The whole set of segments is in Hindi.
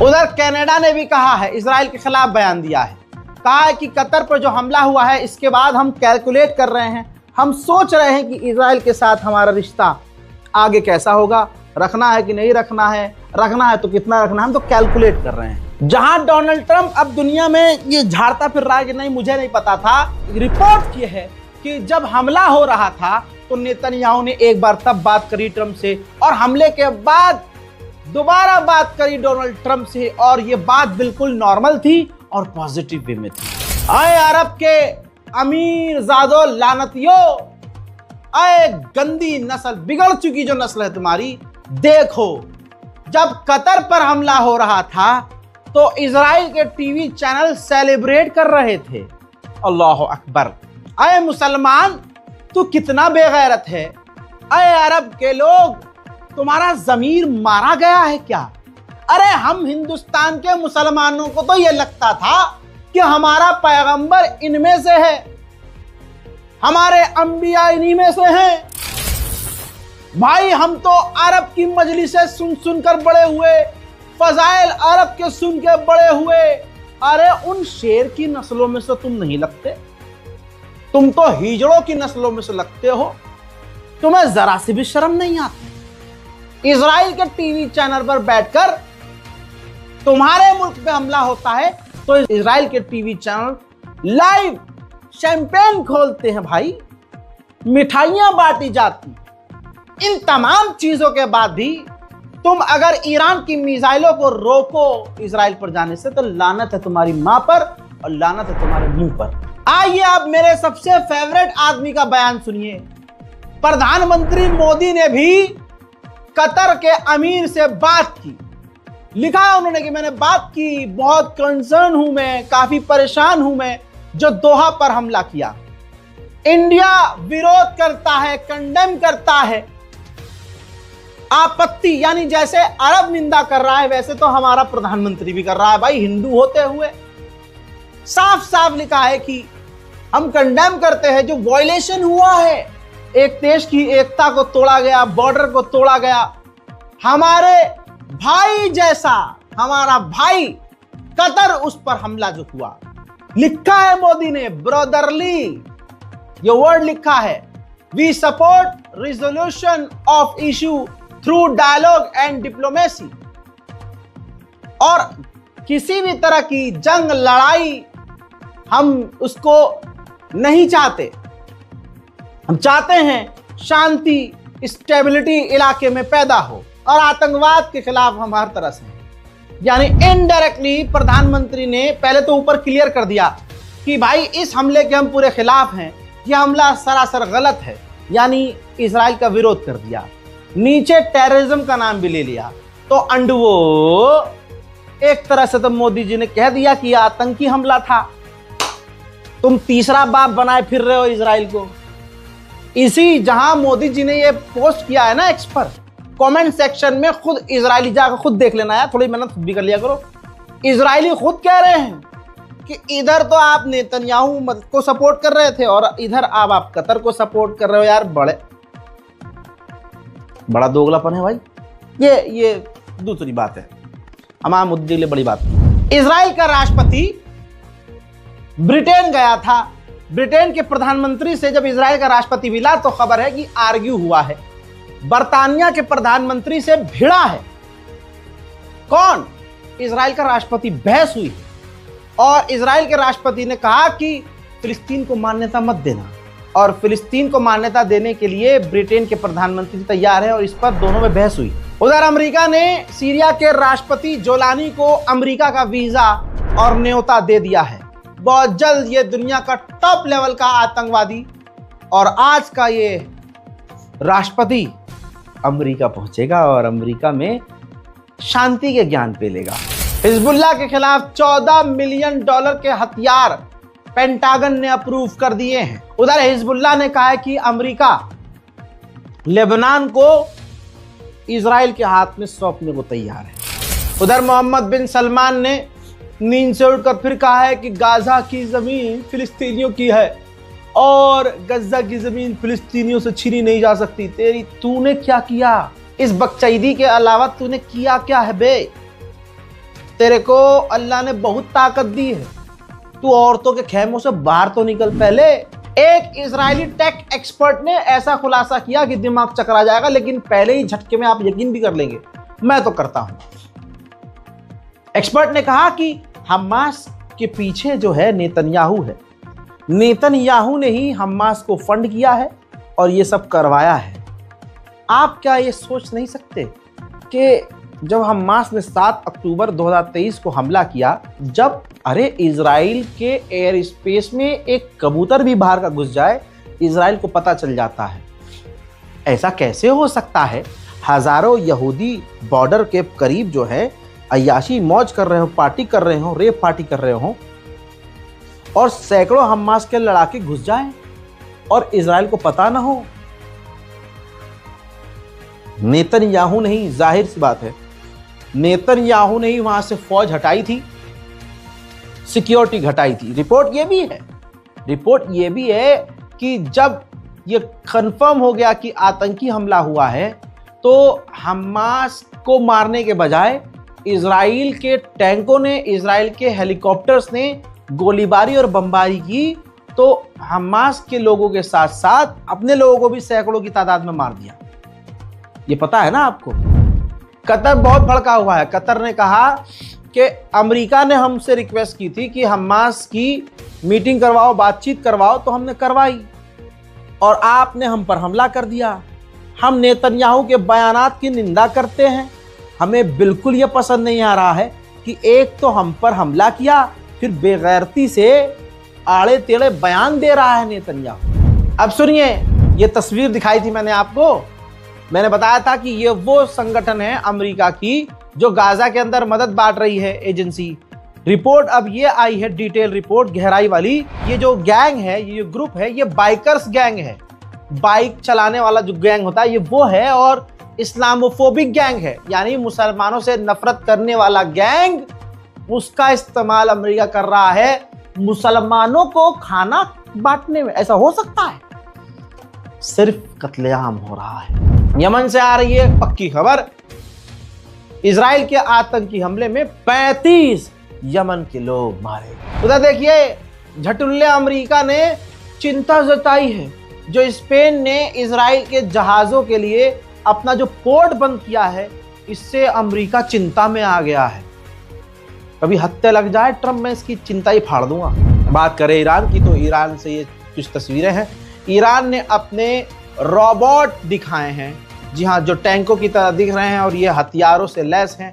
उधर कनाडा ने भी कहा है, इजराइल के खिलाफ बयान दिया है, कहा है कि कतर पर जो हमला हुआ है इसके बाद हम कैलकुलेट कर रहे हैं, हम सोच रहे हैं कि इजराइल के साथ हमारा रिश्ता आगे कैसा होगा, रखना है कि नहीं रखना है तो कितना रखना है, हम तो कैलकुलेट कर रहे हैं। जहां डोनाल्ड ट्रंप अब दुनिया में ये झाड़ता फिर रहा है कि नहीं मुझे नहीं पता था, रिपोर्ट की है कि जब हमला हो रहा था तो नेतन्याहू ने एक बार तब बात करी ट्रंप से और हमले के बाद दोबारा बात करी डोनाल्ड ट्रंप से, और ये बात बिल्कुल नॉर्मल थी और पॉजिटिव वे में थी। आए अरब के अमीर जादो लानतियों, आए गंदी नस्ल, बिगड़ चुकी जो नस्ल है तुम्हारी, देखो जब कतर पर हमला हो रहा था तो इजराइल के टीवी चैनल सेलिब्रेट कर रहे थे। अल्लाह अकबर। आए मुसलमान, तू कितना बेगैरत है। आए अरब के लोग, तुम्हारा जमीर मारा गया है क्या? अरे हम हिंदुस्तान के मुसलमानों को तो यह लगता था कि हमारा पैगंबर इनमें से है, हमारे अंबिया इन्हीं में से हैं। भाई हम तो अरब की मजलिसें सुन सुनकर बड़े हुए, फजाइल अरब के सुन के बड़े हुए। अरे उन शेर की नस्लों में से तुम नहीं लगते, तुम तो हिजड़ों की नस्लों में से लगते हो। तुम्हें जरा सी भी शर्म नहीं आती। इजराइल के टीवी चैनल पर बैठकर तुम्हारे मुल्क पे हमला होता है तो इजराइल के टीवी चैनल लाइव शैंपेन खोलते हैं, भाई मिठाइयां बांटी जाती। इन तमाम चीजों के बाद भी तुम अगर ईरान की मिसाइलों को रोको इजराइल पर जाने से, तो लानत है तुम्हारी मां पर और लानत है तुम्हारे मुंह पर। आइए अब मेरे सबसे फेवरेट आदमी का बयान सुनिए। प्रधानमंत्री मोदी ने भी कतर के अमीर से बात की। लिखा है उन्होंने कि मैंने बात की, बहुत कंसर्न हूं मैं, काफी परेशान हूं मैं जो दोहा पर हमला किया। इंडिया विरोध करता है, कंडेम करता है। आपत्ति, यानी जैसे अरब निंदा कर रहा है वैसे तो हमारा प्रधानमंत्री भी कर रहा है, भाई हिंदू होते हुए। साफ साफ लिखा है कि हम कंडेम करते हैं जो वायलेशन हुआ है, एक देश की एकता को तोड़ा गया, बॉर्डर को तोड़ा गया, हमारे भाई जैसा हमारा भाई कतर, उस पर हमला जो हुआ। लिखा है मोदी ने ब्रदरली, ये वर्ड लिखा है, we support resolution of issue through dialogue and diplomacy. और किसी भी तरह की जंग लड़ाई हम उसको नहीं चाहते, हम चाहते हैं शांति स्टेबिलिटी इलाके में पैदा हो और आतंकवाद के खिलाफ हम हर तरह से हैं। यानी इनडायरेक्टली प्रधानमंत्री ने पहले तो ऊपर क्लियर कर दिया कि भाई इस हमले के हम पूरे खिलाफ हैं, यह हमला सरासर गलत है, यानी इजराइल का विरोध कर दिया। नीचे टेररिज्म का नाम भी ले लिया। तो अंडवो एक तरह से तो मोदी जी ने कह दिया कि यह आतंकी हमला था। तुम तीसरा बाप बनाए फिर रहे हो इजराइल को। इसी जहां मोदी जी ने ये पोस्ट किया है ना एक्स पर, कमेंट सेक्शन में खुद इजरायली जाकर खुद देख लेना है, थोड़ी मेहनत खुद भी कर लिया करो। इजरायली खुद कह रहे हैं कि इधर तो आप नेतन्याहू को सपोर्ट कर रहे थे और इधर आप कतर को सपोर्ट कर रहे हो। यार बड़ा दोगलापन है भाई। ये दूसरी बात है, हमारे मुद्दे के लिए बड़ी बात है। इजराइल का राष्ट्रपति ब्रिटेन गया था। ब्रिटेन के प्रधानमंत्री से जब इजराइल का राष्ट्रपति मिला तो खबर है कि आर्ग्यू हुआ है, बर्तानिया के प्रधानमंत्री से भिड़ा है। कौन? इजराइल का राष्ट्रपति। बहस हुई और इजराइल के राष्ट्रपति ने कहा कि फिलिस्तीन को मान्यता मत देना, और फिलिस्तीन को मान्यता देने के लिए ब्रिटेन के प्रधानमंत्री तैयार है, और इस पर दोनों में बहस हुई। उधर अमेरिका ने सीरिया के राष्ट्रपति जोलानी को अमेरिका का वीजा और न्योता दे दिया है। बहुत जल्द ये दुनिया का टॉप लेवल का आतंकवादी और आज का ये राष्ट्रपति अमेरिका पहुंचेगा और अमेरिका में शांति के ज्ञान पेलेगा। हिजबुल्लाह के खिलाफ $14 मिलियन के हथियार पेंटागन ने अप्रूव कर दिए हैं। उधर हिजबुल्लाह ने कहा है कि अमेरिका लेबनान को इजराइल के हाथ में सौंपने को तैयार है। उधर मोहम्मद बिन सलमान ने नींद से उठकर फिर कहा है कि गाजा की जमीन फिलिस्तीनियों की है और गजा की जमीन फिलिस्तीनियों से छीनी नहीं जा सकती। तूने क्या किया? इस बकचैदी के अलावा तूने किया क्या है बे? तेरे को अल्लाह ने बहुत ताकत दी है, तू औरतों के खेमों से बाहर तो निकल पहले। एक इजरायली टेक एक्सपर्ट ने ऐसा खुलासा किया कि दिमाग चकरा जाएगा, लेकिन पहले ही झटके में आप यकीन भी कर लेंगे, मैं तो करता हूं। एक्सपर्ट ने कहा कि हमास के पीछे जो है नेतन्याहू है, नेतन्याहू ने ही हमास को फंड किया है और ये सब करवाया है। आप क्या ये सोच नहीं सकते कि जब हमास ने 7 अक्टूबर 2023 को हमला किया, जब अरे इजराइल के एयर स्पेस में एक कबूतर भी बाहर का घुस जाए, इजराइल को पता चल जाता है। ऐसा कैसे हो सकता है? हजारों यहूदी बॉर्डर के करीब जो है अय्याशी मौज कर रहे हो, पार्टी कर रहे हो, रेप पार्टी कर रहे हो, और सैकड़ों हमास के लड़ाके घुस जाएं और इजराइल को पता ना हो। नेतन्याहू ने ही, जाहिर सी बात है, नेतन्याहू ने ही वहां से फौज हटाई थी, सिक्योरिटी घटाई थी। रिपोर्ट ये भी है कि जब ये कंफर्म हो गया कि आतंकी हमला हुआ है, तो हमास को मारने के बजाय इजराइल के टैंकों ने, इजराइल के हेलीकॉप्टर्स ने गोलीबारी और बमबारी की, तो हमास के लोगों के साथ साथ अपने लोगों को भी सैकड़ों की तादाद में मार दिया। ये पता है ना आपको? कतर बहुत भड़का हुआ है। कतर ने कहा कि अमेरिका ने हमसे रिक्वेस्ट की थी कि हमास की मीटिंग करवाओ, बातचीत करवाओ, तो हमने करवाई और आपने हम पर हमला कर दिया। हम नेतन्याहू के बयानात की निंदा करते हैं। हमें बिल्कुल ये पसंद नहीं आ रहा है कि एक तो हम पर हमला किया, फिर बेगैरती से आड़े टेढ़े बयान दे रहा है नेतन्याहू। अब सुनिए, ये तस्वीर दिखाई थी मैंने आपको। मैंने बताया था कि ये वो संगठन है अमेरिका की जो गाजा के अंदर मदद बांट रही है, एजेंसी। रिपोर्ट अब ये आई है, डिटेल रिपोर्ट, गहराई वाली। ये जो गैंग है, ये जो ग्रुप है, ये बाइकर्स गैंग है। बाइक चलाने वाला जो गैंग होता है ये वो है, और इस्लामोफोबिक गैंग है, यानी मुसलमानों से नफरत करने वाला गैंग। उसका इस्तेमाल अमेरिका कर रहा है मुसलमानों को खाना बांटने में। ऐसा हो सकता है? सिर्फ कत्लेआम हो रहा है। यमन से आ रही है पक्की खबर, इजराइल के आतंकी हमले में 35 यमन के लोग मारे। उधर देखिए, झटुल्ले अमेरिका ने चिंता जताई है। जो स्पेन ने इजराइल के जहाजों के लिए अपना जो पोर्ट बंद किया है, इससे अमेरिका चिंता में आ गया है। कभी हत्या लग जाए ट्रम्प, में इसकी चिंता ही फाड़ दूंगा। बात करें ईरान की, तो ईरान से ये कुछ तस्वीरें हैं। ईरान ने अपने रोबोट दिखाए हैं, जी हाँ, जो टैंकों की तरह दिख रहे हैं और ये हथियारों से लैस हैं।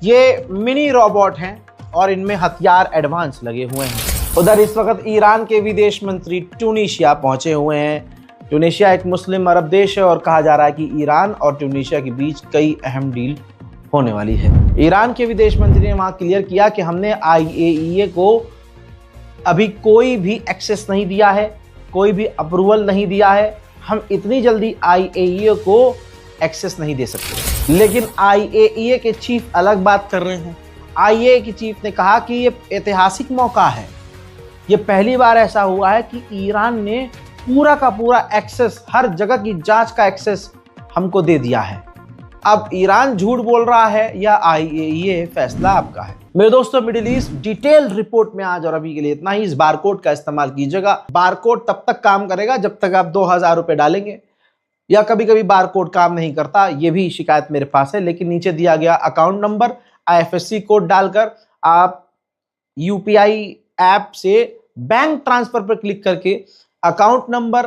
ये मिनी रोबोट हैं और इनमें हथियार एडवांस लगे हुए हैं। उधर इस वक्त ईरान के विदेश मंत्री ट्यूनीशिया पहुंचे हुए हैं। ट्यूनीशिया एक मुस्लिम अरब देश है और कहा जा रहा है कि ईरान और ट्यूनीशिया के बीच कई अहम डील होने वाली है। ईरान के विदेश मंत्री ने वहां क्लियर किया कि हमने IAEA को अभी कोई भी एक्सेस नहीं दिया है, कोई भी अप्रूवल नहीं दिया है। हम इतनी जल्दी IAEA को एक्सेस नहीं दे सकते। लेकिन IAEA के चीफ अलग बात कर रहे हैं। IAEA के चीफ ने कहा कि ये ऐतिहासिक मौका है। ये पहली बार ऐसा हुआ है कि ईरान ने पूरा का पूरा एक्सेस, हर जगह की जांच का एक्सेस हमको दे दिया है। अब ईरान झूठ बोल रहा है या IAEA, फैसला आपका है। मेरे दोस्तों, मिडिल ईस्ट डिटेल रिपोर्ट में आज और अभी के लिए इतना ही। इस बारकोड का इस्तेमाल कीजिएगा। बारकोड तब तक काम करेगा जब तक आप 2000 रुपए डालेंगे, या कभी कभी बारकोड काम नहीं करता, ये भी शिकायत मेरे पास है। लेकिन नीचे दिया गया अकाउंट नंबर, IFSC कोड डालकर आप UPI ऐप से बैंक ट्रांसफर पर क्लिक करके अकाउंट नंबर,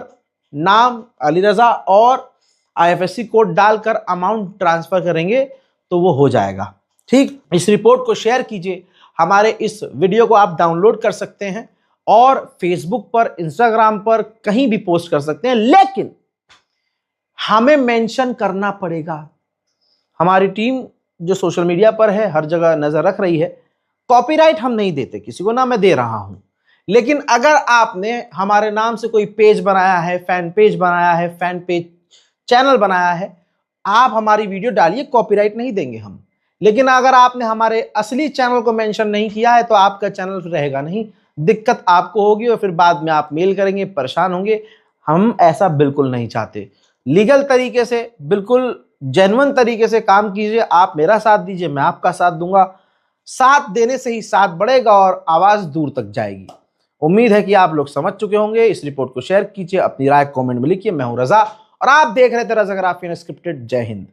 नाम अली रजा और IFSC कोड डालकर अमाउंट ट्रांसफर करेंगे तो वो हो जाएगा। ठीक, इस रिपोर्ट को शेयर कीजिए। हमारे इस वीडियो को आप डाउनलोड कर सकते हैं और फेसबुक पर, इंस्टाग्राम पर कहीं भी पोस्ट कर सकते हैं, लेकिन हमें मेंशन करना पड़ेगा। हमारी टीम जो सोशल मीडिया पर है, हर जगह नजर रख रही है। कॉपीराइट हम नहीं देते किसी को, ना मैं दे रहा हूं। लेकिन अगर आपने हमारे नाम से कोई पेज बनाया है, फैन पेज बनाया है, फैन पेज चैनल बनाया है, आप हमारी वीडियो डालिए, कॉपीराइट नहीं देंगे हम। लेकिन अगर आपने हमारे असली चैनल को मेंशन नहीं किया है तो आपका चैनल रहेगा नहीं, दिक्कत आपको होगी और फिर बाद में आप मेल करेंगे, परेशान होंगे। हम ऐसा बिल्कुल नहीं चाहते। लीगल तरीके से, बिल्कुल जेन्युइन तरीके से काम कीजिए। आप मेरा साथ दीजिए, मैं आपका साथ दूंगा। साथ देने से ही साथ बढ़ेगा और आवाज दूर तक जाएगी। उम्मीद है कि आप लोग समझ चुके होंगे। इस रिपोर्ट को शेयर कीजिए, अपनी राय कमेंट में लिखिए। मैं हूं रजा और आप देख रहे थे रजा ग्राफी अनस्क्रिप्टेड। जय हिंद।